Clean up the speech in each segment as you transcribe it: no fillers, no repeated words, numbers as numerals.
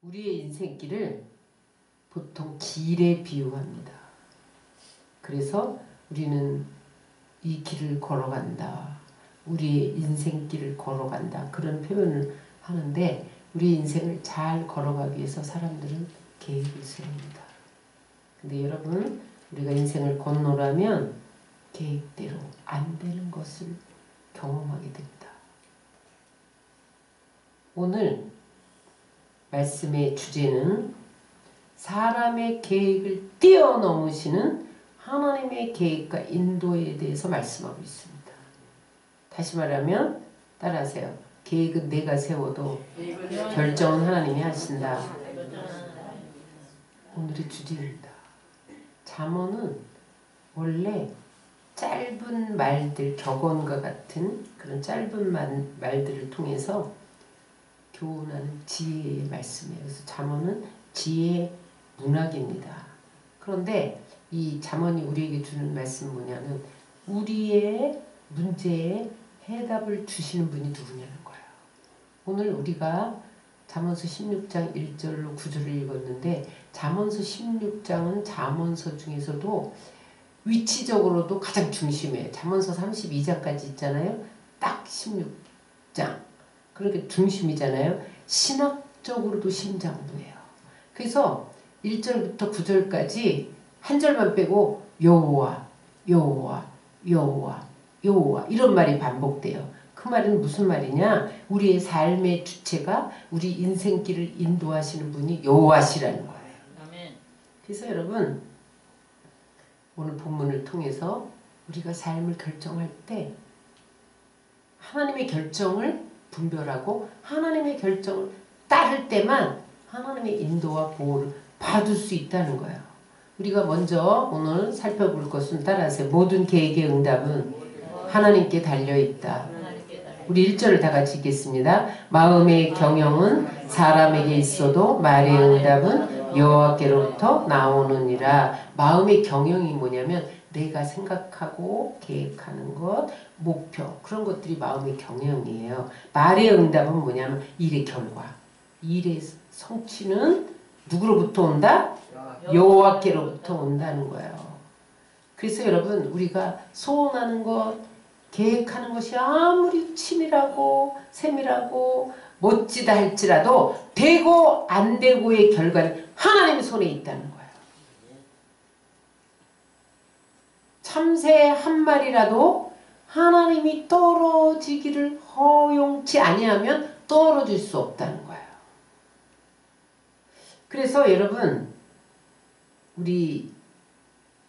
우리의 인생길을 보통 길에 비유합니다. 그래서 우리는 이 길을 걸어간다. 우리의 인생길을 걸어간다. 그런 표현을 하는데 우리 인생을 잘 걸어가기 위해서 사람들은 계획을 세웁니다. 근데 여러분, 우리가 인생을 건너라면 계획대로 안 되는 것을 경험하게 됩니다. 오늘 말씀의 주제는 사람의 계획을 뛰어넘으시는 하나님의 계획과 인도에 대해서 말씀하고 있습니다. 다시 말하면 따라하세요. 계획은 내가 세워도 결정은 하나님이 하신다. 오늘의 주제입니다. 잠언은 원래 짧은 말들, 격언과 같은 그런 짧은 말들을 통해서 교훈하는 지혜의 말씀이에요. 그래서 잠언은 지혜의 문학입니다. 그런데 이 잠언이 우리에게 주는 말씀은 뭐냐면 우리의 문제에 해답을 주시는 분이 누구냐는 거예요. 오늘 우리가 잠언서 16장 1절로 9절을 읽었는데 잠언서 16장은 잠언서 중에서도 위치적으로도 가장 중심이에요. 잠언서 32장까지 있잖아요. 딱 16장. 그러니까 중심이잖아요. 신학적으로도 심장부예요. 그래서 1절부터 9절까지 한 절만 빼고 여호와, 여호와, 여호와, 여호와 이런 말이 반복돼요. 그 말은 무슨 말이냐? 우리의 삶의 주체가 우리 인생길을 인도하시는 분이 여호와시라는 거예요. 그래서 여러분 오늘 본문을 통해서 우리가 삶을 결정할 때 하나님의 결정을 분별하고 하나님의 결정을 따를 때만 하나님의 인도와 보호를 받을 수 있다는 거예요. 우리가 먼저 오늘 살펴볼 것은 따라하세요. 모든 계획의 응답은 하나님께 달려있다. 우리 1절을 다 같이 읽겠습니다. 마음의 경영은 사람에게 있어도 말의 응답은 여호와께로부터 나오느니라. 마음의 경영이 뭐냐면 내가 생각하고 계획하는 것, 목표 그런 것들이 마음의 경영이에요. 말의 응답은 뭐냐면 일의 결과. 일의 성취는 누구로부터 온다? 여호와께로부터 온다는 거예요. 그래서 여러분 우리가 소원하는 것, 계획하는 것이 아무리 치밀하고 세밀하고 멋지다 할지라도 되고 안 되고의 결과는 하나님의 손에 있다는 거예요. 참새 한 마리라도 하나님이 떨어지기를 허용치 아니하면 떨어질 수 없다는 거예요. 그래서 여러분 우리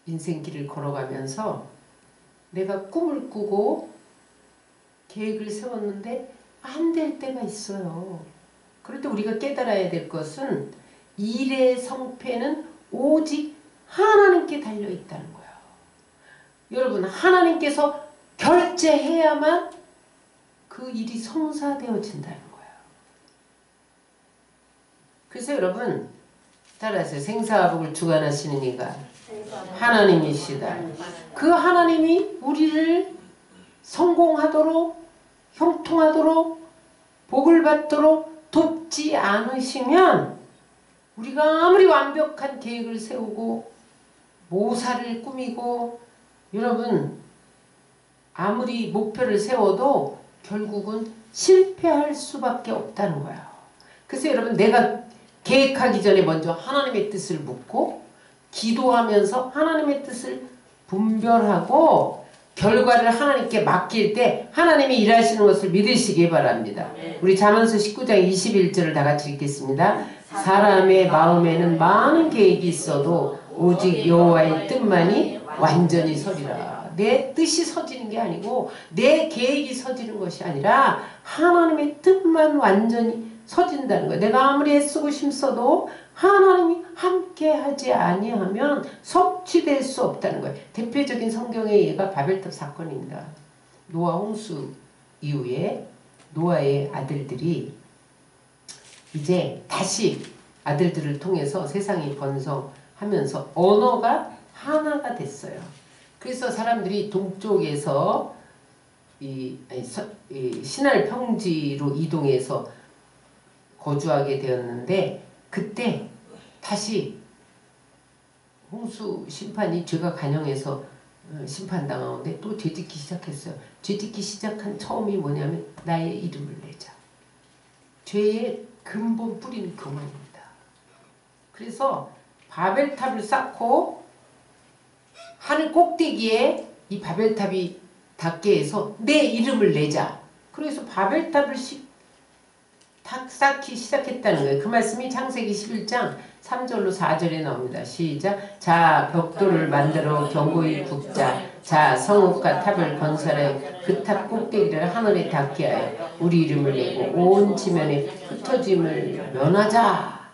인생길을 걸어가면서 내가 꿈을 꾸고 계획을 세웠는데 안 될 때가 있어요. 그럴 때 우리가 깨달아야 될 것은 일의 성패는 오직 하나님께 달려있다는 거예요. 여러분 하나님께서 결제해야만 그 일이 성사되어진다는 거예요. 그래서 여러분 따라하세요. 생사화복을 주관하시는 이가 하나님이시다. 그 하나님이 우리를 성공하도록 형통하도록 복을 받도록 돕지 않으시면 우리가 아무리 완벽한 계획을 세우고 모사를 꾸미고 여러분 아무리 목표를 세워도 결국은 실패할 수밖에 없다는 거예요. 그래서 여러분 내가 계획하기 전에 먼저 하나님의 뜻을 묻고 기도하면서 하나님의 뜻을 분별하고 결과를 하나님께 맡길 때 하나님이 일하시는 것을 믿으시기 바랍니다. 우리 잠언서 19장 21절을 다 같이 읽겠습니다. 사람의 마음에는 많은 계획이 있어도 오직 여호와의 뜻만이 완전히 서리라. 내 뜻이 서지는 게 아니고 내 계획이 서지는 것이 아니라 하나님의 뜻만 완전히 서진다는 거예요. 내가 아무리 애쓰고 힘써도 하나님이 함께 하지 아니하면 성취될 수 없다는 거예요. 대표적인 성경의 예가 바벨탑 사건입니다. 노아 홍수 이후에 노아의 아들들이 이제 다시 아들들을 통해서 세상이 번성하면서 언어가 하나가 됐어요. 그래서 사람들이 동쪽에서 신할 평지로 이동해서 거주하게 되었는데 그때 다시 홍수 심판이 죄가 간영해서 심판당하는데 또 죄짓기 시작했어요. 죄짓기 시작한 처음이 뭐냐면 나의 이름을 내자. 죄의 근본 뿌리는 교만입니다. 그래서 바벨탑을 쌓고 하늘 꼭대기에 이 바벨탑이 닿게 해서 내 이름을 내자. 그래서 바벨탑을 쌓기 시작했다는 거예요. 그 말씀이 창세기 11장 3절로 4절에 나옵니다. 시작. 자, 벽돌을 만들어 견고히 굽자. 자, 성읍과 탑을 건설하여 그 탑 꼭대기를 하늘에 닿게 하여 우리 이름을 내고 온 지면에 흩어짐을 면하자.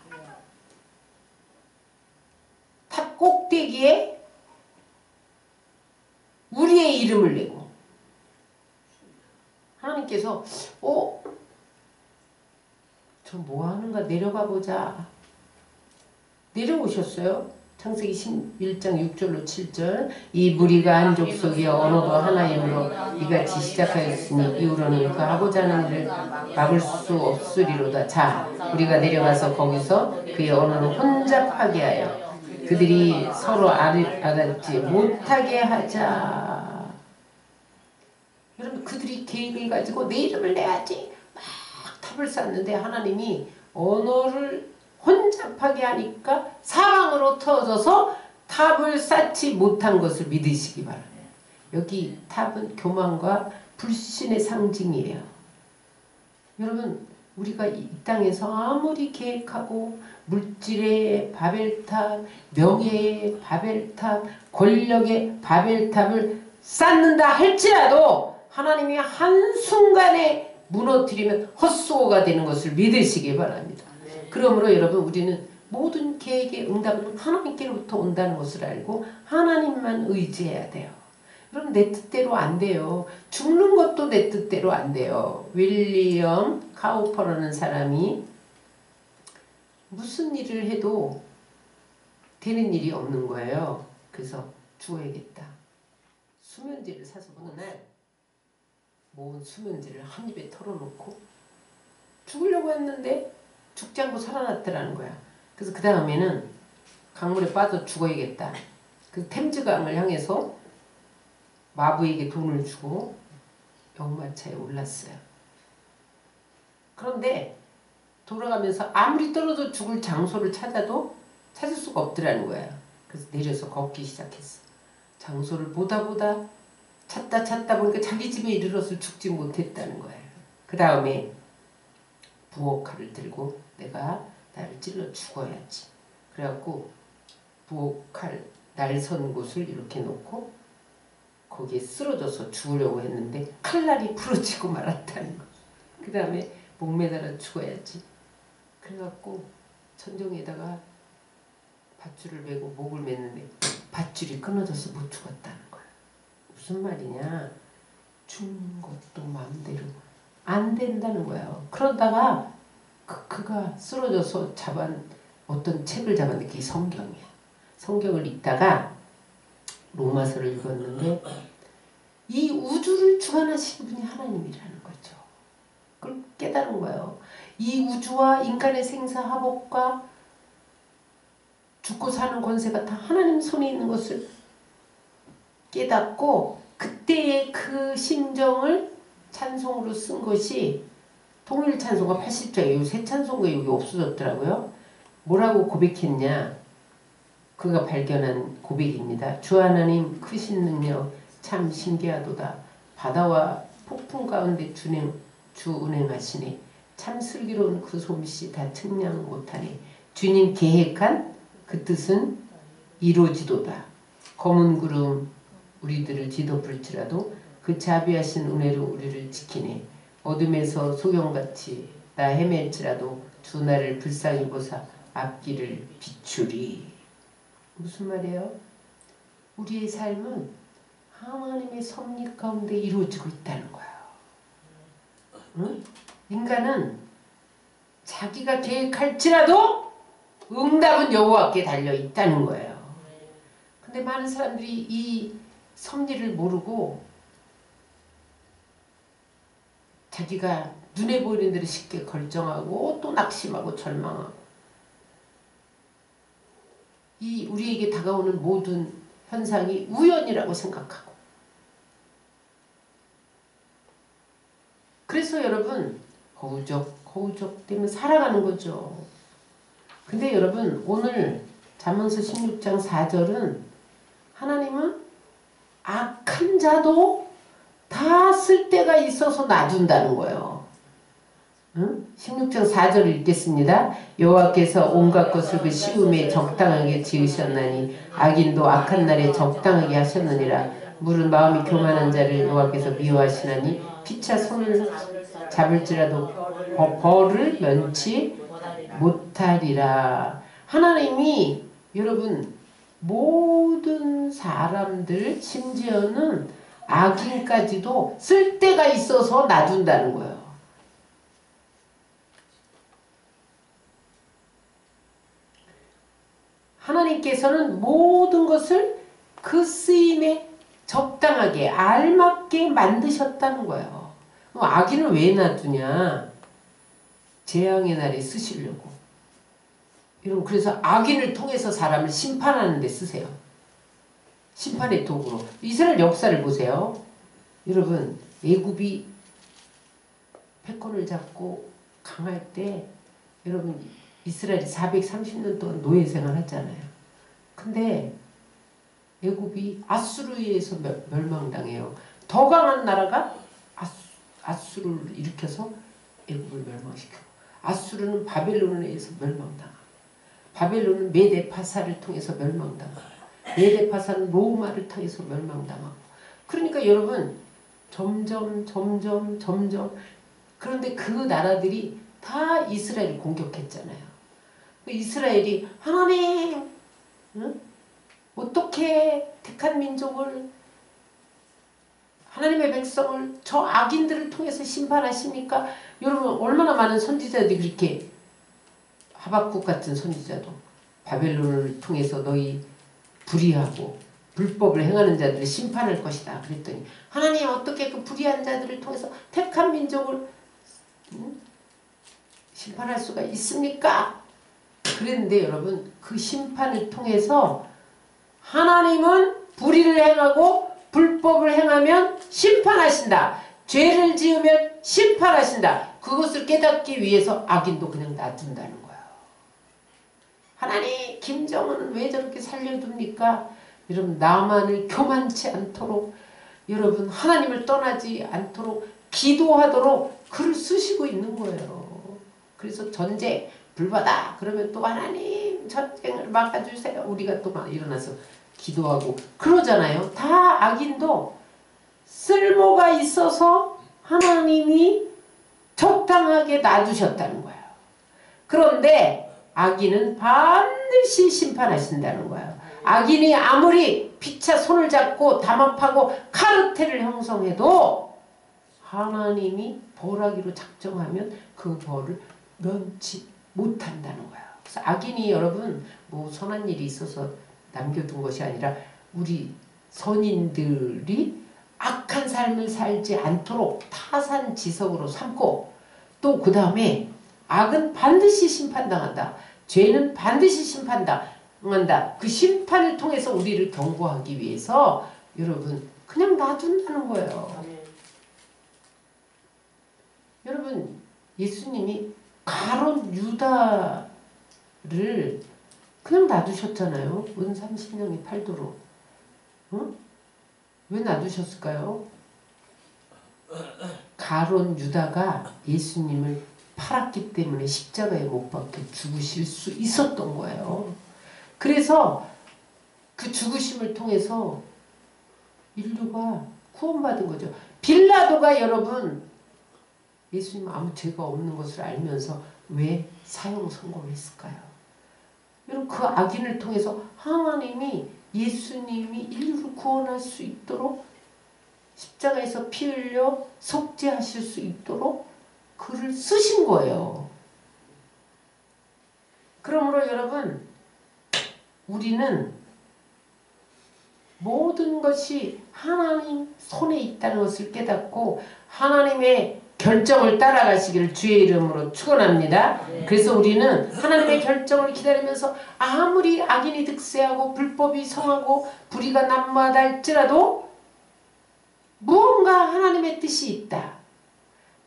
탑 꼭대기에 우리의 이름을 내고 하나님께서 저 뭐하는가 내려가 보자. 내려오셨어요. 창세기 11장 6절로 7절. 이 무리가 한 족속이 언어도 하나이므로 이같이 시작하였으니 이후로는 그 하고자 하는 일을 막을 수 없으리로다. 자, 우리가 내려가서 거기서 그의 언어를 혼잡하게 하여 그들이 서로 알아듣지 못하게 하자. 여러분, 그들이 계획을 가지고 내 이름을 내야지 막 탑을 쌓는데 하나님이 언어를 혼잡하게 하니까 사방으로 터져서 탑을 쌓지 못한 것을 믿으시기 바랍니다. 여기 탑은 교만과 불신의 상징이에요. 여러분, 우리가 이 땅에서 아무리 계획하고 물질의 바벨탑, 명예의 바벨탑, 권력의 바벨탑을 쌓는다 할지라도 하나님이 한순간에 무너뜨리면 헛수고가 되는 것을 믿으시기 바랍니다. 그러므로 여러분, 우리는 모든 계획의 응답은 하나님께로부터 온다는 것을 알고 하나님만 의지해야 돼요. 여러분, 내 뜻대로 안 돼요. 죽는 것도 내 뜻대로 안 돼요. 윌리엄 카우퍼라는 사람이 무슨 일을 해도 되는 일이 없는 거예요. 그래서 죽어야겠다. 수면제를 사서 어느 날 모은 수면제를 한 입에 털어놓고 죽으려고 했는데 죽지 않고 살아났더라는 거야. 그래서 그 다음에는 강물에 빠져 죽어야겠다. 그 템즈강을 향해서 마부에게 돈을 주고 역마차에 올랐어요. 그런데 돌아가면서 아무리 떨어져 죽을 장소를 찾아도 찾을 수가 없더라는 거야. 그래서 내려서 걷기 시작했어. 장소를 보다 찾다 보니까 자기 집에 이르러서 죽지 못했다는 거예요. 그 다음에 부엌칼을 들고 내가 나를 찔러 죽어야지. 그래갖고 부엌칼 날선 곳을 이렇게 놓고 거기에 쓰러져서 죽으려고 했는데 칼날이 부러지고 말았다는 거. 그 다음에 목매달아 죽어야지. 그래갖고 천정에다가 밧줄을 메고 목을 맸는데 밧줄이 끊어져서 못 죽었다는 거야. 무슨 말이냐? 죽는 것도 마음대로 안 된다는 거예요. 그러다가 그가 쓰러져서 어떤 책을 잡았는데 그게 성경이야. 성경을 읽다가 로마서를 읽었는데 이 우주를 주관하시는 분이 하나님이라는 거죠. 그걸 깨달은 거예요. 이 우주와 인간의 생사화복과 죽고 사는 권세가 다 하나님 손에 있는 것을 깨닫고 그때의 그 심정을 찬송으로 쓴 것이 통일 찬송가 80장이에요. 새 찬송가 여기 없어졌더라고요. 뭐라고 고백했냐? 그가 발견한 고백입니다. 주 하나님 크신 능력 참 신기하도다. 바다와 폭풍 가운데 주 운행하시네. 참 슬기로운 그 솜씨 다 측량 못하네. 주님 계획한 그 뜻은 이루어지도다. 검은 구름 우리들을 뒤덮을지라도 그 자비하신 은혜로 우리를 지키네. 어둠에서 소경같이 나 헤맬지라도 주 나를 불쌍히 보사 앞길을 비추리. 무슨 말이에요? 우리의 삶은 하나님의 섭리 가운데 이루어지고 있다는 거예요. 응? 인간은 자기가 계획할지라도 응답은 여호와께 달려 있다는 거예요. 근데 많은 사람들이 이 섭리를 모르고 자기가 눈에 보이는 대로 쉽게 결정하고 또 낙심하고 절망하고 이 우리에게 다가오는 모든 현상이 우연이라고 생각하고, 그래서 여러분 허우적 때문에 살아가는 거죠. 근데 여러분 오늘 잠언서 16장 4절은 하나님은 악한 자도 다 쓸 때가 있어서 놔둔다는 거예요. 응? 16장 4절을 읽겠습니다. 여호와께서 온갖 것을 그 시음에 적당하게 지으셨나니 악인도 악한 날에 적당하게 하셨느니라. 물은 마음이 교만한 자를 여호와께서 미워하시나니 피차 손을 잡을지라도 벌을 면치 못하리라. 하나님이 여러분 모든 사람들 심지어는 악인까지도 쓸 때가 있어서 놔둔다는 거예요. 하나님께서는 모든 것을 그 쓰임에 적당하게 알맞게 만드셨다는 거예요. 악인을 왜 놔두냐? 재앙의 날에 쓰시려고. 여러분 그래서 악인을 통해서 사람을 심판하는 데 쓰세요. 심판의 도구로. 이스라엘 역사를 보세요. 여러분 애굽이 패권을 잡고 강할 때 여러분 이스라엘이 430년 동안 노예 생활했잖아요. 근데 애굽이 아수르에 의해서 멸망당해요. 더 강한 나라가 아수르를 일으켜서 애굽을 멸망시키고, 아수르는 바벨론에 의해서 멸망당하고, 바벨론은 메데파사를 통해서 멸망당하고, 메데파사는 로마를 통해서 멸망당하고. 그러니까 여러분 점점 그런데 그 나라들이 다 이스라엘을 공격했잖아요. 이스라엘이 하나님 어떻게 택한 민족을, 하나님의 백성을 저 악인들을 통해서 심판하십니까? 여러분 얼마나 많은 선지자들이 그렇게, 하박국 같은 선지자도 바벨론을 통해서 너희 불의하고 불법을 행하는 자들을 심판할 것이다 그랬더니 하나님 어떻게 그 불의한 자들을 통해서 택한 민족을 심판할 수가 있습니까? 그랬는데 여러분 그 심판을 통해서 하나님은 불의를 행하고 불법을 행하면 심판하신다. 죄를 지으면 심판하신다. 그것을 깨닫기 위해서 악인도 그냥 놔둔다는 거예요. 하나님 김정은은 왜 저렇게 살려둡니까? 여러분 나만을 교만치 않도록, 여러분 하나님을 떠나지 않도록 기도하도록 글을 쓰시고 있는 거예요. 그래서 전쟁 불바다 그러면 또 하나님 전쟁을 막아주세요. 우리가 또 막 일어나서 기도하고 그러잖아요. 다 악인도 쓸모가 있어서 하나님이 적당하게 놔두셨다는 거예요. 그런데 악인은 반드시 심판하신다는 거예요. 악인이 아무리 피차 손을 잡고 담합하고 카르텔을 형성해도 하나님이 벌하기로 작정하면 그 벌을 면치 못한다는 거예요. 그래서 악인이 여러분 뭐 선한 일이 있어서 남겨둔 것이 아니라 우리 선인들이 악한 삶을 살지 않도록 타산지석으로 삼고, 또 그 다음에 악은 반드시 심판당한다. 죄는 반드시 심판당한다. 그 심판을 통해서 우리를 경고하기 위해서 여러분 그냥 놔둔다는 거예요. 여러분 예수님이 가론 유다를 그냥 놔두셨잖아요. 은 30년이 팔도록. 응? 왜 놔두셨을까요? 가론 유다가 예수님을 팔았기 때문에 십자가에 못 박혀 죽으실 수 있었던 거예요. 그래서 그 죽으심을 통해서 인류가 구원받은 거죠. 빌라도가 여러분 예수님 아무 죄가 없는 것을 알면서 왜 사형 선고했을까요? 여러분 그 악인을 통해서 하나님이 예수님이 인류를 구원할 수 있도록 십자가에서 피 흘려 속죄하실 수 있도록 글을 쓰신 거예요. 그러므로 여러분 우리는 모든 것이 하나님 손에 있다는 것을 깨닫고 하나님의 결정을 따라가시기를 주의 이름으로 축원합니다. 그래서 우리는 하나님의 결정을 기다리면서 아무리 악인이 득세하고 불법이 성하고 불의가 난무하다 할지라도 무언가 하나님의 뜻이 있다.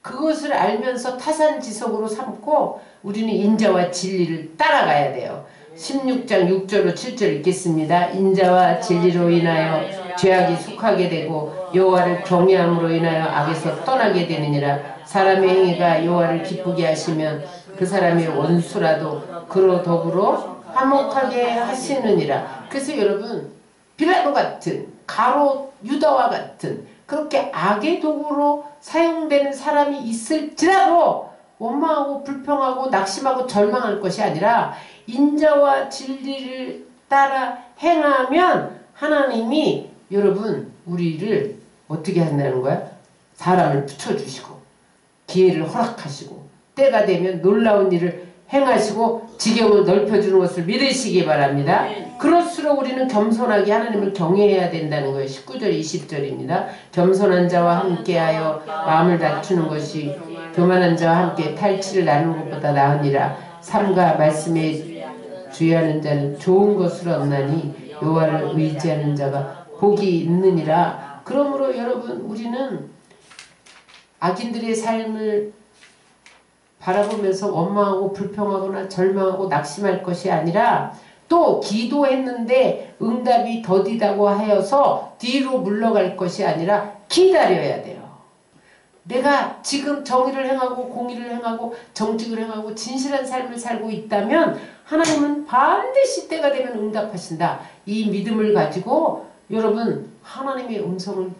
그것을 알면서 타산지석으로 삼고 우리는 인자와 진리를 따라가야 돼요. 16장 6절로 7절 읽겠습니다. 인자와 진리로 인하여 죄악이 속하게 되고 여호와를 경외함으로 인하여 악에서 떠나게 되느니라. 사람의 행위가 여호와를 기쁘게 하시면 그 사람의 원수라도 그로 더불어 화목하게 하시느니라. 그래서 여러분 빌라도 같은 가롯 유다와 같은 그렇게 악의 도구로 사용되는 사람이 있을지라도 원망하고 불평하고 낙심하고 절망할 것이 아니라 인자와 진리를 따라 행하면 하나님이 여러분 우리를 어떻게 한다는 거야? 사람을 붙여주시고 기회를 허락하시고 때가 되면 놀라운 일을 행하시고 지경을 넓혀주는 것을 믿으시기 바랍니다. 그럴수록 우리는 겸손하게 하나님을 경외해야 된다는 거예요. 19절 20절입니다. 겸손한 자와 함께하여 마음을 낮추는 것이 교만한 자와 함께 탈취를 나누는 것보다 나으니라. 삶과 말씀에 주의하는 자는 좋은 것을 얻나니 여호와를 의지하는 자가 복이 있느니라. 그러므로 여러분 우리는 악인들의 삶을 바라보면서 원망하고 불평하거나 절망하고 낙심할 것이 아니라 또 기도했는데 응답이 더디다고 하여서 뒤로 물러갈 것이 아니라 기다려야 돼요. 내가 지금 정의를 행하고 공의를 행하고 정직을 행하고 진실한 삶을 살고 있다면 하나님은 반드시 때가 되면 응답하신다. 이 믿음을 가지고 여러분 하나님의 음성을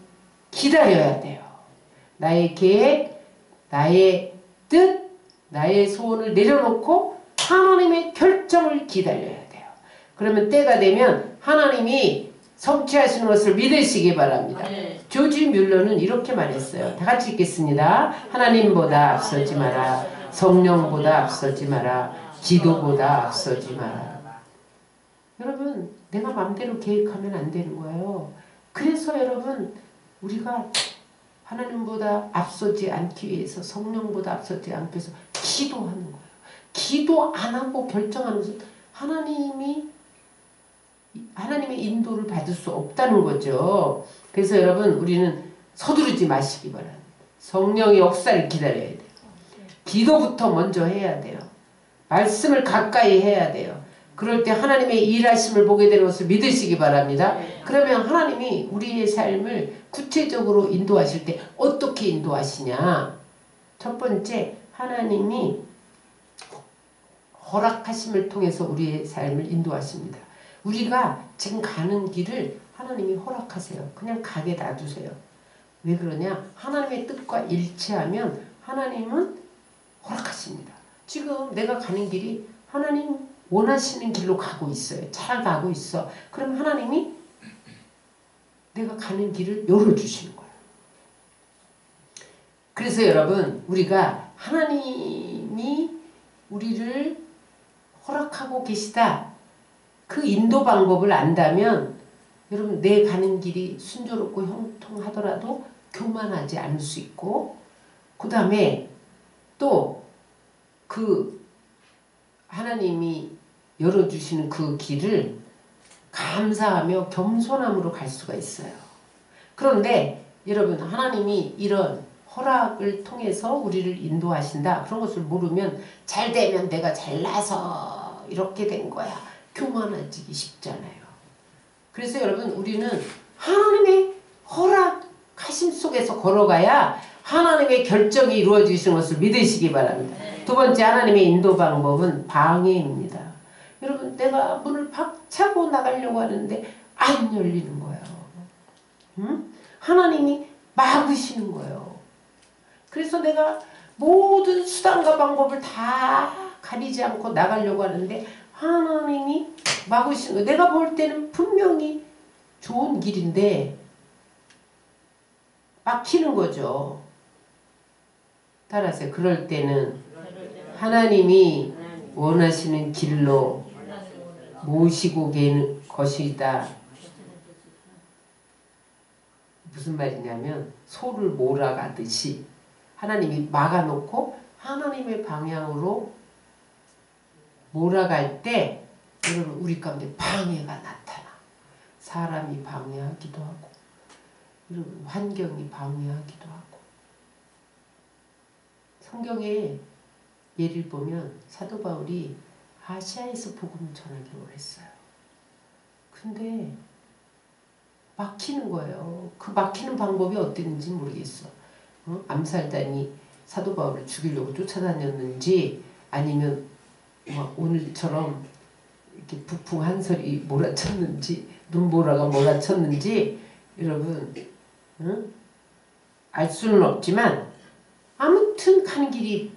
기다려야 돼요. 나의 계획, 나의 뜻, 나의 소원을 내려놓고 하나님의 결정을 기다려야 돼요. 그러면 때가 되면 하나님이 성취하시는 것을 믿으시기 바랍니다. 조지 뮬러는 이렇게 말했어요. 다 같이 읽겠습니다. 하나님보다 앞서지 마라. 성령보다 앞서지 마라. 기도보다 앞서지 마라. 여러분 내가 마음대로 계획하면 안 되는 거예요. 그래서 여러분 우리가 하나님보다 앞서지 않기 위해서 성령보다 앞서지 않기 위해서 기도하는 거예요. 기도 안 하고 결정하는 것은 하나님의 인도를 받을 수 없다는 거죠. 그래서 여러분 우리는 서두르지 마시기 바랍니다. 성령의 역사를 기다려야 돼요. 기도부터 먼저 해야 돼요. 말씀을 가까이 해야 돼요. 그럴 때 하나님의 일하심을 보게 되는 것을 믿으시기 바랍니다. 그러면 하나님이 우리의 삶을 구체적으로 인도하실 때 어떻게 인도하시냐? 첫 번째 하나님이 허락하심을 통해서 우리의 삶을 인도하십니다. 우리가 지금 가는 길을 하나님이 허락하세요. 그냥 가게 놔두세요. 왜 그러냐? 하나님의 뜻과 일치하면 하나님은 허락하십니다. 지금 내가 가는 길이 하나님 원하시는 길로 가고 있어요. 잘 가고 있어. 그럼 하나님이 내가 가는 길을 열어주시는 거예요. 그래서 여러분 우리가 하나님이 우리를 허락하고 계시다. 그 인도 방법을 안다면 여러분 내 가는 길이 순조롭고 형통하더라도 교만하지 않을 수 있고 그 다음에 또 그 하나님이 열어주시는 그 길을 감사하며 겸손함으로 갈 수가 있어요. 그런데 여러분 하나님이 이런 허락을 통해서 우리를 인도하신다. 그런 것을 모르면 잘 되면 내가 잘나서 이렇게 된 거야. 교만해지기 쉽잖아요. 그래서 여러분 우리는 하나님의 허락하심 속에서 걸어가야 하나님의 결정이 이루어지시는 것을 믿으시기 바랍니다. 두 번째 하나님의 인도 방법은 방해입니다. 여러분 내가 문을 박차고 나가려고 하는데 안 열리는 거예요. 하나님이 막으시는 거예요. 그래서 내가 모든 수단과 방법을 다 가리지 않고 나가려고 하는데 하나님이 막으시는 거예요. 내가 볼 때는 분명히 좋은 길인데 막히는 거죠. 따라서 그럴 때는 하나님이 원하시는 길로 모시고 계는 것이다. 무슨 말이냐면 소를 몰아가듯이 하나님이 막아놓고 하나님의 방향으로 몰아갈 때 여러분 우리 가운데 방해가 나타나. 사람이 방해하기도 하고 여러분 환경이 방해하기도 하고. 성경에 예를 보면 사도 바울이 아시아에서 복음을 전하기로 했어요. 근데 막히는 거예요. 그 막히는 방법이 어땠는지 모르겠어. 암살단이 사도 바울을 죽이려고 쫓아다녔는지 아니면 오늘처럼 이렇게 북풍 한설이 몰아쳤는지 눈보라가 몰아쳤는지 여러분 알 수는 없지만 아무튼 가는 길이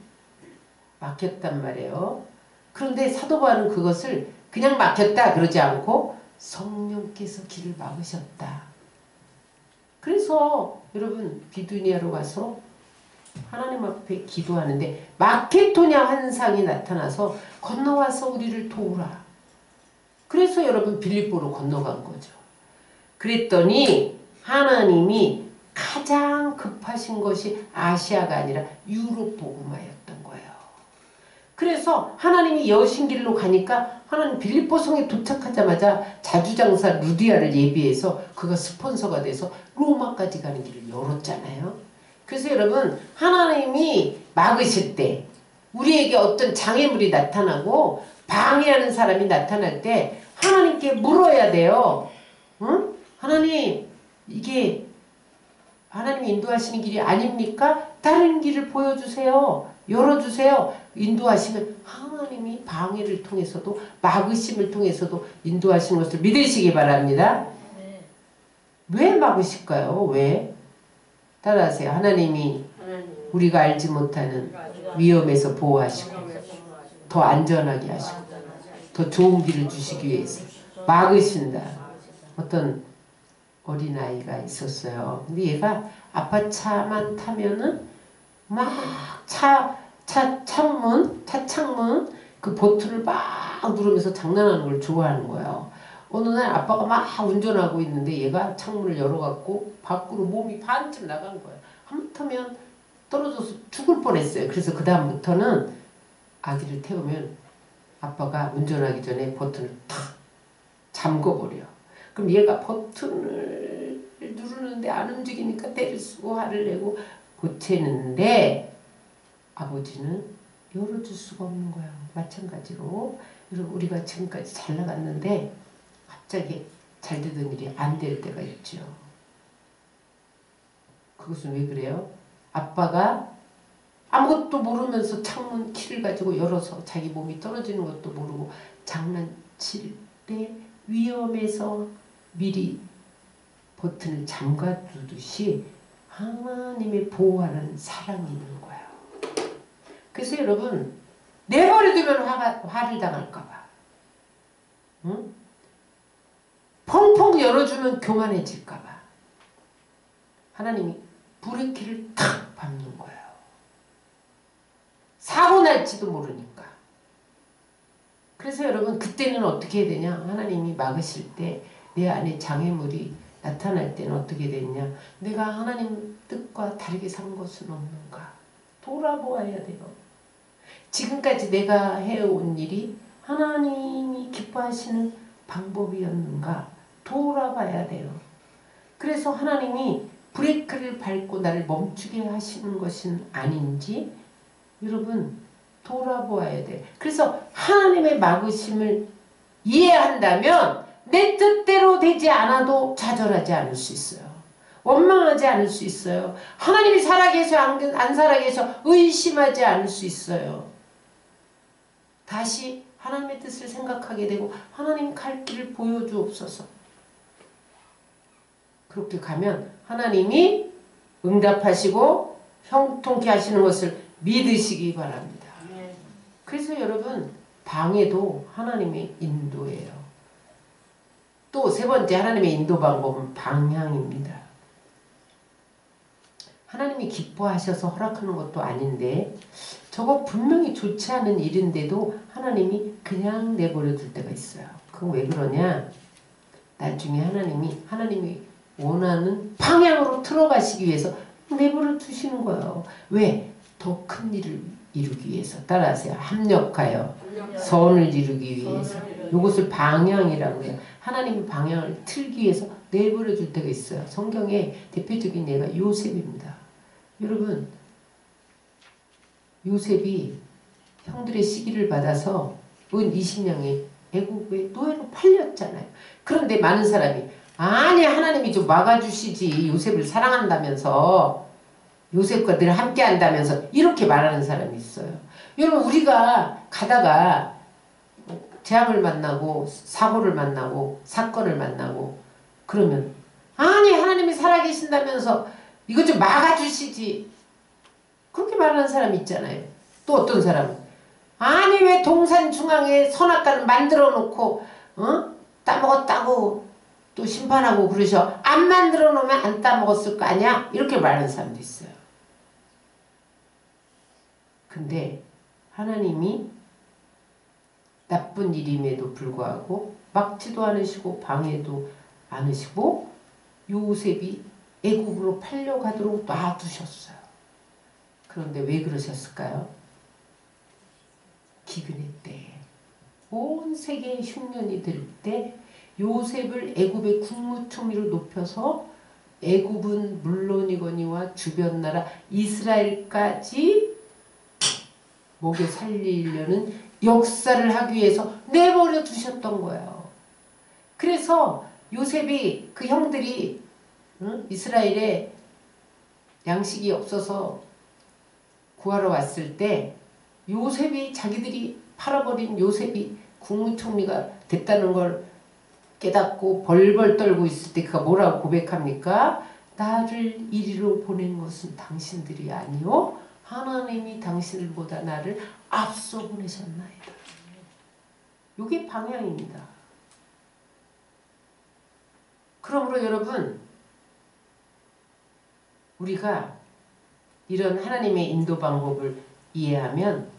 막혔단 말이에요. 그런데 사도 바울은 그것을 그냥 막혔다 그러지 않고 성령께서 길을 막으셨다. 그래서 여러분 비두니아로 가서 하나님 앞에 기도하는데 마케도냐 환상이 나타나서 건너와서 우리를 도우라. 그래서 여러분 빌립보로 건너간 거죠. 그랬더니 하나님이 가장 급하신 것이 아시아가 아니라 유럽 복음화였던 거예요. 그래서 하나님이 여신길로 가니까 하나님 빌립보 성에 도착하자마자 자주장사 루디아를 예비해서 그가 스폰서가 돼서 로마까지 가는 길을 열었잖아요. 그래서 여러분 하나님이 막으실 때 우리에게 어떤 장애물이 나타나고 방해하는 사람이 나타날 때 하나님께 물어야 돼요. 응? 하나님 이게 하나님이 인도하시는 길이 아닙니까? 다른 길을 보여주세요. 열어주세요. 인도하시면 하나님이 방해를 통해서도 막으심을 통해서도 인도하시는 것을 믿으시기 바랍니다. 네. 왜 막으실까요? 왜? 따라하세요. 하나님이 우리가 알지 못하는 위험에서 보호하시고 더 안전하게 하시고 더 좋은 길을 주시기 위해서 막으신다. 어떤 어린아이가 있었어요. 근데 얘가 아파차만 타면은 막 차창문 그 버튼을 막 누르면서 장난하는 걸 좋아하는 거예요. 어느 날 아빠가 막 운전하고 있는데 얘가 창문을 열어갖고 밖으로 몸이 반쯤 나간 거예요. 하마터면 떨어져서 죽을 뻔했어요. 그래서 그 다음부터는 아기를 태우면 아빠가 운전하기 전에 버튼을 탁 잠궈버려. 그럼 얘가 버튼을 누르는데 안 움직이니까 때를 쓰고 화를 내고 고치는데 아버지는 열어줄 수가 없는 거예요. 마찬가지로 여러분 우리가 지금까지 잘 나갔는데 갑자기 잘 되던 일이 안 될 때가 있죠. 그것은 왜 그래요? 아빠가 아무것도 모르면서 창문 키를 가지고 열어서 자기 몸이 떨어지는 것도 모르고 장난칠 때 위험해서 미리 버튼을 잠가두듯이 하나님의 보호하는 사랑이 있는 거예요. 그래서 여러분 내버려두면 화를 당할까봐 응? 펑펑 열어주면 교만해질까봐 하나님이 브레이크를 탁 밟는 거예요. 사고 날지도 모르니까. 그래서 여러분 그때는 어떻게 해야 되냐? 하나님이 막으실 때 내 안에 장애물이 나타날 때는 어떻게 되냐? 내가 하나님 뜻과 다르게 산 것은 없는가? 돌아보아야 돼요. 지금까지 내가 해온 일이 하나님이 기뻐하시는 방법이었는가? 돌아봐야 돼요. 그래서 하나님이 브레이크를 밟고 나를 멈추게 하시는 것은 아닌지 여러분 돌아보아야 돼. 그래서 하나님의 막으심을 이해한다면 내 뜻대로 되지 않아도 좌절하지 않을 수 있어요. 원망하지 않을 수 있어요. 하나님이 살아계셔 안 살아계셔 의심하지 않을 수 있어요. 다시 하나님의 뜻을 생각하게 되고 하나님 갈 길을 보여주옵소서. 그렇게 가면 하나님이 응답하시고 형통케 하시는 것을 믿으시기 바랍니다. 그래서 여러분 방해도 하나님의 인도예요. 또 세 번째 하나님의 인도 방법은 방향입니다. 하나님이 기뻐하셔서 허락하는 것도 아닌데 저거 분명히 좋지 않은 일인데도 하나님이 그냥 내버려 둘 때가 있어요. 그건 왜 그러냐? 나중에 하나님이 원하는 방향으로 들어가시기 위해서 내버려 두시는 거예요. 왜? 더 큰 일을 이루기 위해서. 따라하세요. 합력하여 선을 이루기 위해서. 이것을 방향이라고 해요. 하나님의 방향을 틀기 위해서 내버려 줄 때가 있어요. 성경의 대표적인 예가 요셉입니다. 여러분, 요셉이 형들의 시기를 받아서 은 20년에 애국의 노예로 팔렸잖아요. 그런데 많은 사람이 아니 하나님이 좀 막아주시지, 요셉을 사랑한다면서, 요셉과 늘 함께 한다면서, 이렇게 말하는 사람이 있어요. 여러분, 우리가 가다가 재앙을 만나고 사고를 만나고 사건을 만나고 그러면 아니 하나님이 살아계신다면서 이것 좀 막아주시지, 그렇게 말하는 사람이 있잖아요. 또 어떤 사람은 아니 왜 동산 중앙에 선악과를 만들어 놓고 따먹었다고 또 심판하고 그러셔. 안 만들어 놓으면 안 따먹었을 거 아니야? 이렇게 말하는 사람도 있어요. 근데 하나님이 나쁜 일임에도 불구하고 막지도 않으시고 방해도 않으시고 요셉이 애국으로 팔려가도록 놔두셨어요. 그런데 왜 그러셨을까요? 기근의 때에, 온 세계의 흉년이 들 때 요셉을 애굽의 국무총리로 높여서 애굽은 물론이거니와 주변 나라 이스라엘까지 먹여 살리려는 역사를 하기 위해서 내버려 두셨던 거예요. 그래서 요셉이 그 형들이 이스라엘에 양식이 없어서 구하러 왔을 때 요셉이, 자기들이 팔아버린 요셉이 국무총리가 됐다는 걸 깨닫고 벌벌 떨고 있을 때 그가 뭐라고 고백합니까? 나를 이리로 보낸 것은 당신들이 아니요 하나님이 당신들보다 나를 앞서 보내셨나이다. 이게 방향입니다. 그러므로 여러분, 우리가 이런 하나님의 인도 방법을 이해하면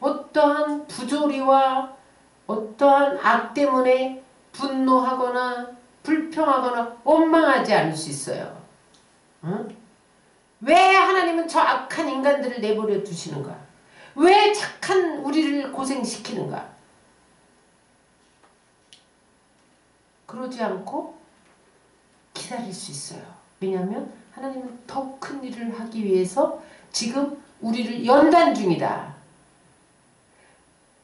어떠한 부조리와 어떠한 악 때문에 분노하거나 불평하거나 원망하지 않을 수 있어요. 응? 왜 하나님은 저 악한 인간들을 내버려 두시는가? 왜 착한 우리를 고생시키는가? 그러지 않고 기다릴 수 있어요. 왜냐하면 하나님은 더 큰 일을 하기 위해서 지금 우리를 연단 중이다.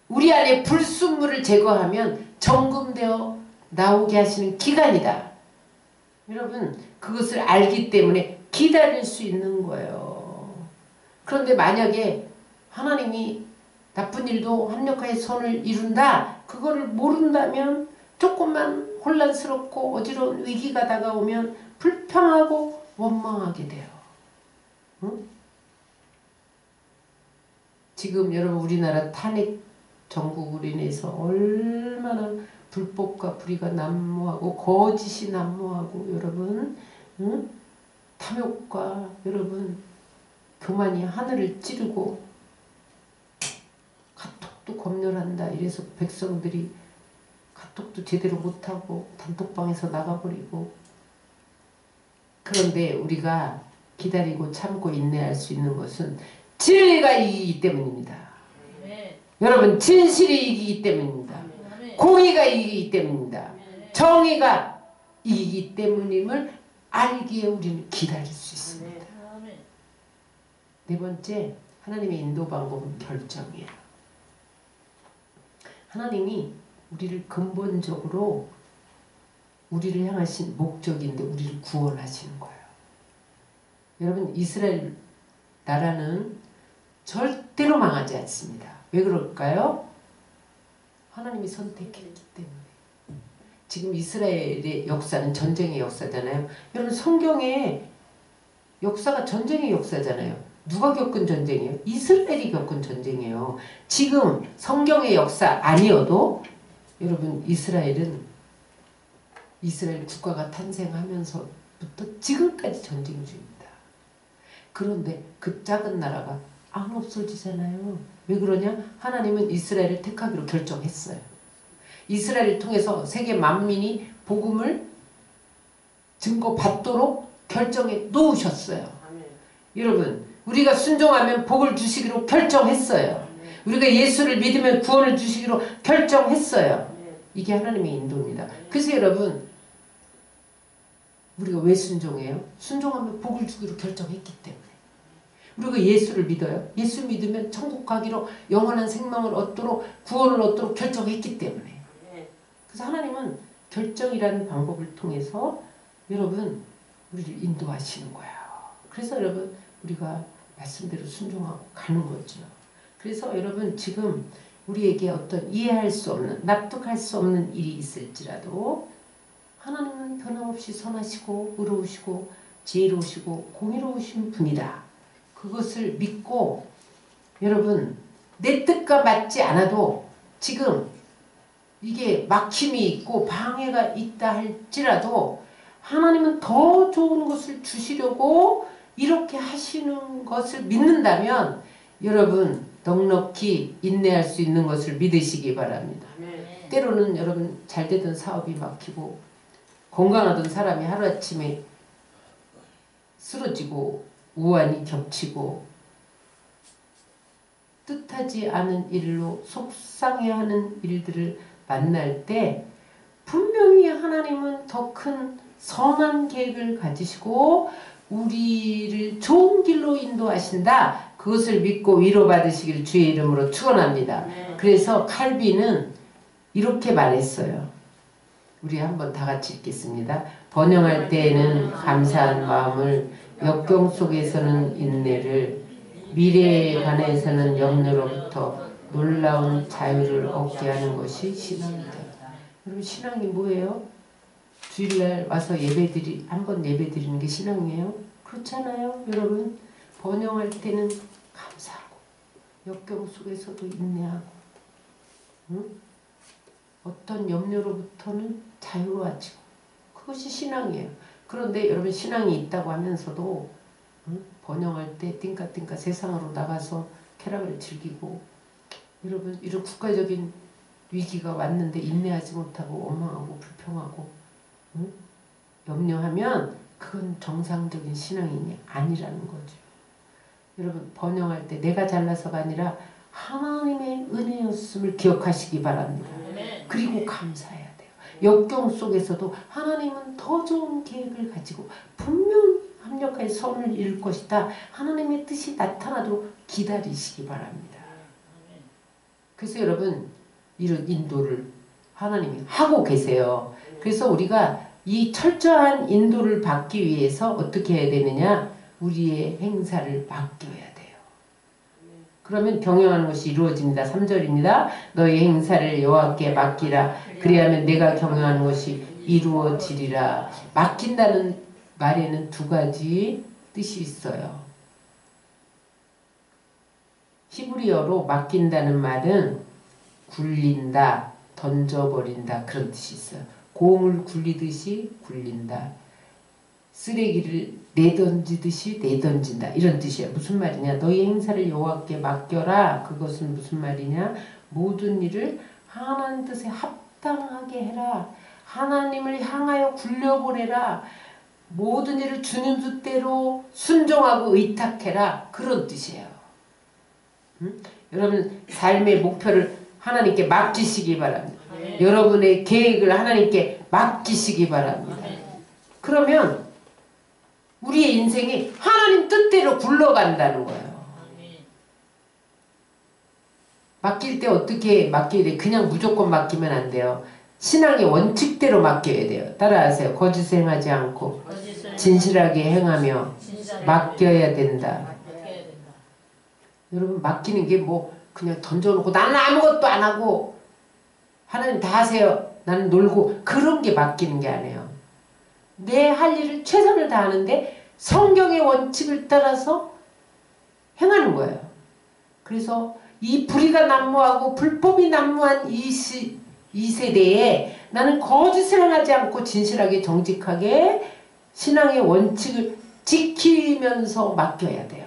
우리 안에 불순물을 제거하면 정금되어 나오게 하시는 기간이다. 여러분, 그것을 알기 때문에 기다릴 수 있는 거예요. 그런데 만약에 하나님이 나쁜 일도 합력하여 선을 이룬다, 그거를 모른다면 조금만 혼란스럽고 어지러운 위기가 다가오면 불평하고 원망하게 돼요. 응? 지금 여러분 우리나라 탄핵 정국으로 인해서 얼마나 불법과 불의가 난무하고 거짓이 난무하고 여러분, 응? 탐욕과 여러분 교만이 하늘을 찌르고 카톡도 검열한다 이래서 백성들이 카톡도 제대로 못하고 단톡방에서 나가버리고. 그런데 우리가 기다리고 참고 인내할 수 있는 것은 진리가 이기기 때문입니다. 여러분, 진실이 이기기 때문입니다. 공의가 이기기 때문입니다. 정의가 이기기 때문임을 알기에 우리는 기다릴 수 있습니다. 네 번째, 하나님의 인도 방법은 결정이에요. 하나님이 우리를 근본적으로 우리를 향하신 목적인데 우리를 구원하시는 거예요. 여러분, 이스라엘 나라는 절대로 망하지 않습니다. 왜 그럴까요? 하나님이 선택했기 때문에. 지금 이스라엘의 역사는 전쟁의 역사잖아요. 여러분, 성경의 역사가 전쟁의 역사잖아요. 누가 겪은 전쟁이에요? 이스라엘이 겪은 전쟁이에요. 지금 성경의 역사 아니어도 여러분, 이스라엘 국가가 탄생하면서부터 지금까지 전쟁 중입니다. 그런데 그 작은 나라가 안 없어지잖아요. 왜 그러냐? 하나님은 이스라엘을 택하기로 결정했어요. 이스라엘을 통해서 세계 만민이 복음을 증거받도록 결정해 놓으셨어요. 여러분 우리가 순종하면 복을 주시기로 결정했어요. 우리가 예수를 믿으면 구원을 주시기로 결정했어요. 이게 하나님의 인도입니다. 그래서 여러분 우리가 왜 순종해요? 순종하면 복을 주기로 결정했기 때문에. 우리가 예수를 믿어요. 예수 믿으면 천국 가기로 영원한 생명을 얻도록 구원을 얻도록 결정했기 때문에. 그래서 하나님은 결정이라는 방법을 통해서 여러분 우리를 인도하시는 거예요. 그래서 여러분 우리가 말씀대로 순종하고 가는 거죠. 그래서 여러분 지금 우리에게 어떤 이해할 수 없는 납득할 수 없는 일이 있을지라도 하나님은 변함없이 선하시고 의로우시고 지혜로우시고 공의로우신 분이다. 그것을 믿고 여러분 내 뜻과 맞지 않아도 지금 이게 막힘이 있고 방해가 있다 할지라도 하나님은 더 좋은 것을 주시려고 이렇게 하시는 것을 믿는다면 여러분 넉넉히 인내할 수 있는 것을 믿으시기 바랍니다. 때로는 여러분 잘되던 사업이 막히고 건강하던 사람이 하루아침에 쓰러지고 우환이 겹치고 뜻하지 않은 일로 속상해하는 일들을 만날 때 분명히 하나님은 더 큰 선한 계획을 가지시고 우리를 좋은 길로 인도하신다. 그것을 믿고 위로받으시길 주의 이름으로 축원합니다. 그래서 칼빈은 이렇게 말했어요. 우리 한번 다 같이 읽겠습니다. 번영할 때에는 감사한 마음을, 역경 속에서는 인내를, 미래에 관해서는 염려로부터 놀라운 자유를 얻게 하는 것이 신앙이다. 여러분 신앙이 뭐예요? 주일날 와서 한번 예배드리는 게 신앙이에요? 그렇잖아요. 여러분 번영할 때는 감사하고 역경 속에서도 인내하고 응? 어떤 염려로부터는 자유로워지고 그것이 신앙이에요. 그런데 여러분 신앙이 있다고 하면서도 응? 번영할 때 띵까띵까 세상으로 나가서 쾌락을 즐기고 여러분 이런 국가적인 위기가 왔는데 인내하지 못하고 원망하고 불평하고 응? 염려하면 그건 정상적인 신앙이 아니라는 거죠. 여러분 번영할 때 내가 잘나서가 아니라 하나님의 은혜였음을 기억하시기 바랍니다. 그리고 감사해야 돼요. 역경 속에서도 하나님은 더 좋은 계획을 가지고 분명 합력하여 선을 이룰 것이다. 하나님의 뜻이 나타나도록 기다리시기 바랍니다. 그래서 여러분 이런 인도를 하나님이 하고 계세요. 그래서 우리가 이 철저한 인도를 받기 위해서 어떻게 해야 되느냐? 우리의 행사를 맡겨야 돼요. 그러면 경영하는 것이 이루어집니다. 3절입니다. 너희 행사를 여호와께 맡기라. 그리하면 내가 경영하는 것이 이루어지리라. 맡긴다는 말에는 두 가지 뜻이 있어요. 히브리어로 맡긴다는 말은 굴린다, 던져버린다 그런 뜻이 있어요. 공을 굴리듯이 굴린다. 쓰레기를 내던지듯이 내던진다. 이런 뜻이에요. 무슨 말이냐? 너희 행사를 여호와께 맡겨라. 그것은 무슨 말이냐? 모든 일을 하나님 뜻에 합당하게 해라. 하나님을 향하여 굴려보내라. 모든 일을 주님 뜻대로 순종하고 의탁해라. 그런 뜻이에요. 여러분 삶의 목표를 하나님께 맡기시기 바랍니다. 여러분의 계획을 하나님께 맡기시기 바랍니다. 그러면 우리의 인생이 하나님 뜻대로 굴러간다는 거예요. 맡길 때 어떻게 맡겨야 돼요? 그냥 무조건 맡기면 안 돼요. 신앙의 원칙대로 맡겨야 돼요. 따라하세요. 거짓 행하지 않고 진실하게 행하며 맡겨야 된다. 여러분 맡기는 게 뭐 그냥 던져놓고 나는 아무것도 안 하고 하나님 다 하세요. 나는 놀고 그런 게 맡기는 게 아니에요. 내 할 일을 최선을 다하는데 성경의 원칙을 따라서 행하는 거예요. 그래서 이 불의가 난무하고 불법이 난무한 이 세대에 나는 거짓을 행하지 않고 진실하게 정직하게 신앙의 원칙을 지키면서 맡겨야 돼요.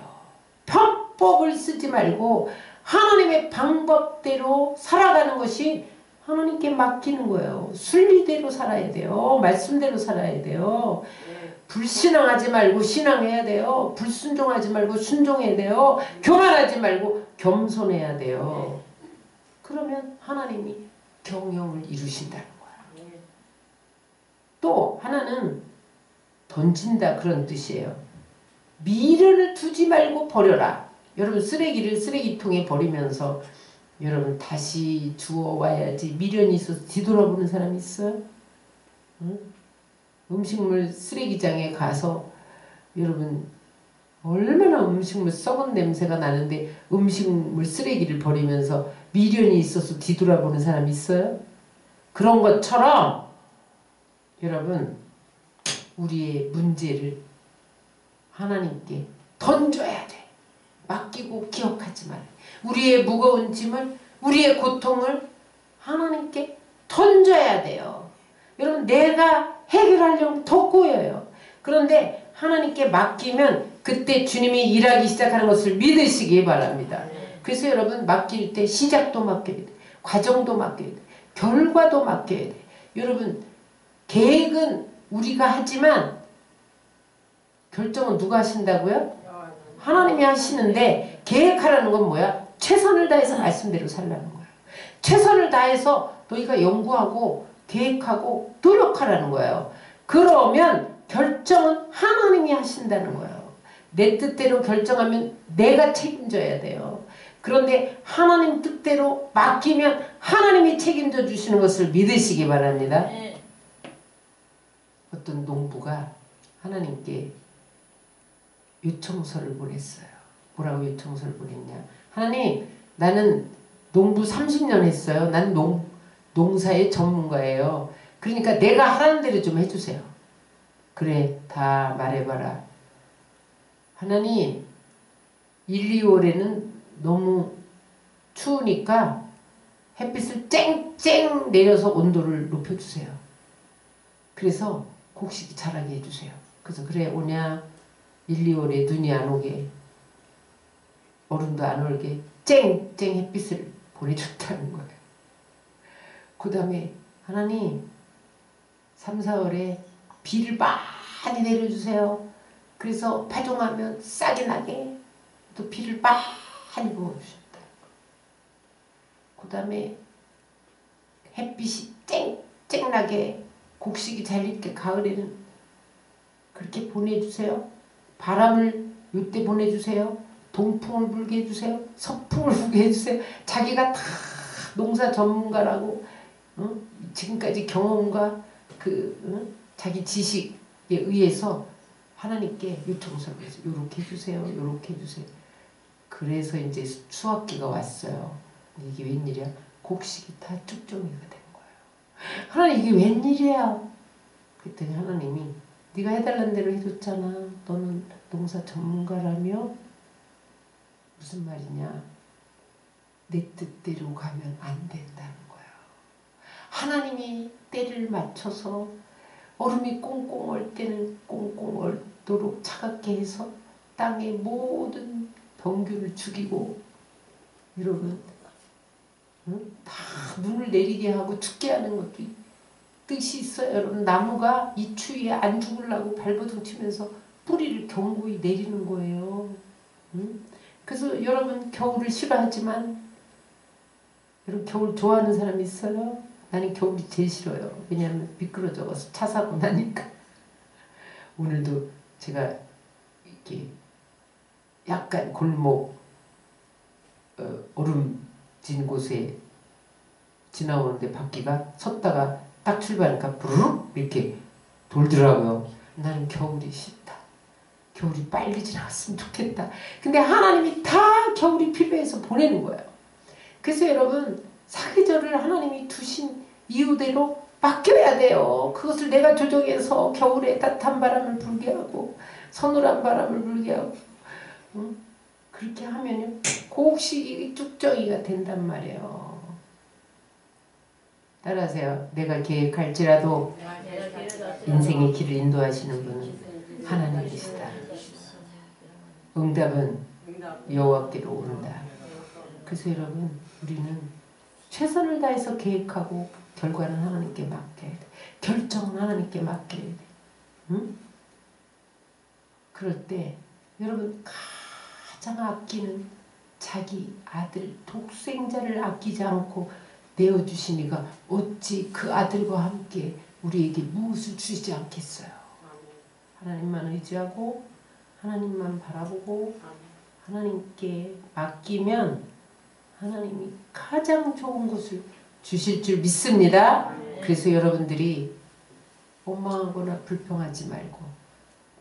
편법을 쓰지 말고 하나님의 방법대로 살아가는 것이 하나님께 맡기는 거예요. 순리대로 살아야 돼요. 말씀대로 살아야 돼요. 불신앙하지 말고 신앙해야 돼요. 불순종하지 말고 순종해야 돼요. 교만하지 말고 겸손해야 돼요. 그러면 하나님이 경영을 이루신다는 거야. 또 하나는 던진다 그런 뜻이에요. 미련을 두지 말고 버려라. 여러분 쓰레기를 쓰레기통에 버리면서 여러분 다시 주워와야지 미련이 있어서 뒤돌아보는 사람 있어요? 응? 음식물 쓰레기장에 가서 여러분 얼마나 음식물 썩은 냄새가 나는데 음식물 쓰레기를 버리면서 미련이 있어서 뒤돌아보는 사람 있어요? 그런 것처럼 여러분 우리의 문제를 하나님께 던져야 돼. 맡기고 기억하지 말아요. 우리의 무거운 짐을 우리의 고통을 하나님께 던져야 돼요. 여러분 내가 해결하려면 더 꼬여요. 그런데 하나님께 맡기면 그때 주님이 일하기 시작하는 것을 믿으시기 바랍니다. 그래서 여러분 맡길 때 시작도 맡겨야 돼. 과정도 맡겨야 돼. 결과도 맡겨야 돼. 여러분 계획은 우리가 하지만 결정은 누가 하신다고요? 하나님이 하시는데 계획하라는 건 뭐야? 최선을 다해서 말씀대로 살라는 거야. 최선을 다해서 너희가 연구하고 계획하고 노력하라는 거예요. 그러면 결정은 하나님이 하신다는 거예요. 내 뜻대로 결정하면 내가 책임져야 돼요. 그런데 하나님 뜻대로 맡기면 하나님이 책임져 주시는 것을 믿으시기 바랍니다. 어떤 농부가 하나님께 요청서를 보냈어요. 뭐라고 요청서를 보냈냐? 하나님, 나는 농부 30년 했어요. 난 농사의 전문가예요. 그러니까 내가 하라는 대로 좀 해주세요. 그래, 다 말해봐라. 하나님, 1, 2월에는 너무 추우니까 햇빛을 쨍쨍 내려서 온도를 높여주세요. 그래서 곡식이 자라게 해주세요. 그래서 그래, 오냐? 1, 2월에 눈이 안 오게 얼음도 안 올게 쨍쨍 햇빛을 보내줬다는 거예요. 그 다음에 하나님 3, 4월에 비를 많이 내려주세요. 그래서 파종하면 싹이 나게 또 비를 많이 부어주셨다. 그 다음에 햇빛이 쨍쨍 나게 곡식이 잘 익게 가을에는 그렇게 보내주세요. 바람을 이때 보내주세요. 동풍을 불게 해주세요. 서풍을 불게 해주세요. 자기가 다 농사 전문가라고 지금까지 경험과 자기 지식에 의해서 하나님께 요청서를 해서 요렇게 해주세요. 요렇게 해주세요. 그래서 이제 수확기가 왔어요. 이게 웬일이야? 곡식이 다 쭉정이가 된 거예요. 하나님 이게 웬일이야? 그랬더니 하나님이 네가 해달라는 대로 해줬잖아. 너는 농사 전문가라며? 무슨 말이냐? 내 뜻대로 가면 안 된다는 거야. 하나님이 때를 맞춰서 얼음이 꽁꽁 얼 때는 꽁꽁 얼도록 차갑게 해서 땅의 모든 병균을 죽이고 여러분 다 눈을 내리게 하고 죽게 하는 것도 뜻이 있어요. 여러분 나무가 이 추위에 안 죽으려고 발버둥 치면서 뿌리를 견고히 내리는 거예요. 그래서 여러분 겨울을 싫어하지만 여러분 겨울 좋아하는 사람 있어요? 나는 겨울이 제일 싫어요. 왜냐하면 미끄러져서 차 사고 나니까. 오늘도 제가 이렇게 약간 골목 얼음진 곳에 지나오는데 바퀴가 섰다가 딱 출발하니까 부르륵 이렇게 돌더라고요. 나는 겨울이 싫다. 겨울이 빨리 지나갔으면 좋겠다. 근데 하나님이 다 겨울이 필요해서 보내는 거예요. 그래서 여러분 사계절을 하나님이 두신 이유대로 맡겨야 돼요. 그것을 내가 조정해서 겨울에 따뜻한 바람을 불게 하고 서늘한 바람을 불게 하고 그렇게 하면요 곡식이 쭉정이가 된단 말이에요. 따라하세요. 내가 계획할지라도 인생의 길을 인도하시는 분은 하나님이시다. 응답은 여호와께로 온다. 그래서 여러분 우리는 최선을 다해서 계획하고 결과는 하나님께 맡겨야 돼. 결정은 하나님께 맡겨야 돼. 응? 그럴 때 여러분 가장 아끼는 자기 아들 독생자를 아끼지 않고 내어주신 이가 어찌 그 아들과 함께 우리에게 무엇을 주시지 않겠어요. 하나님만 의지하고 하나님만 바라보고 하나님께 맡기면 하나님이 가장 좋은 것을 주실 줄 믿습니다. 그래서 여러분들이 원망하거나 불평하지 말고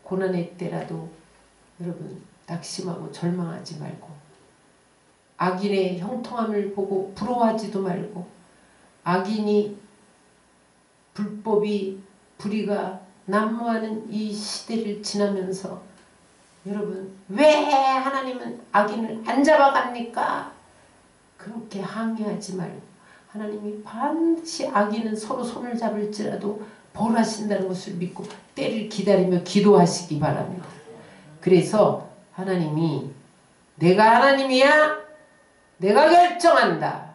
고난의 때라도 여러분 낙심하고 절망하지 말고 악인의 형통함을 보고 부러워하지도 말고 악인이 불법이 불의가 난무하는 이 시대를 지나면서 여러분 왜 하나님은 악인을 안 잡아갑니까? 그렇게 항의하지 말고 하나님이 반드시 악인은 서로 손을 잡을지라도 벌하신다는 것을 믿고 때를 기다리며 기도하시기 바랍니다. 그래서 하나님이 내가 하나님이야. 내가 결정한다.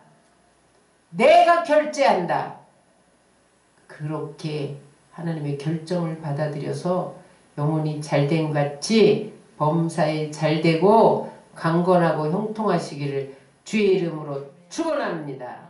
내가 결제한다. 그렇게 하나님의 결정을 받아들여서 영혼이 잘된 같이 범사에 잘되고 강건하고 형통하시기를 주의 이름으로 축원합니다.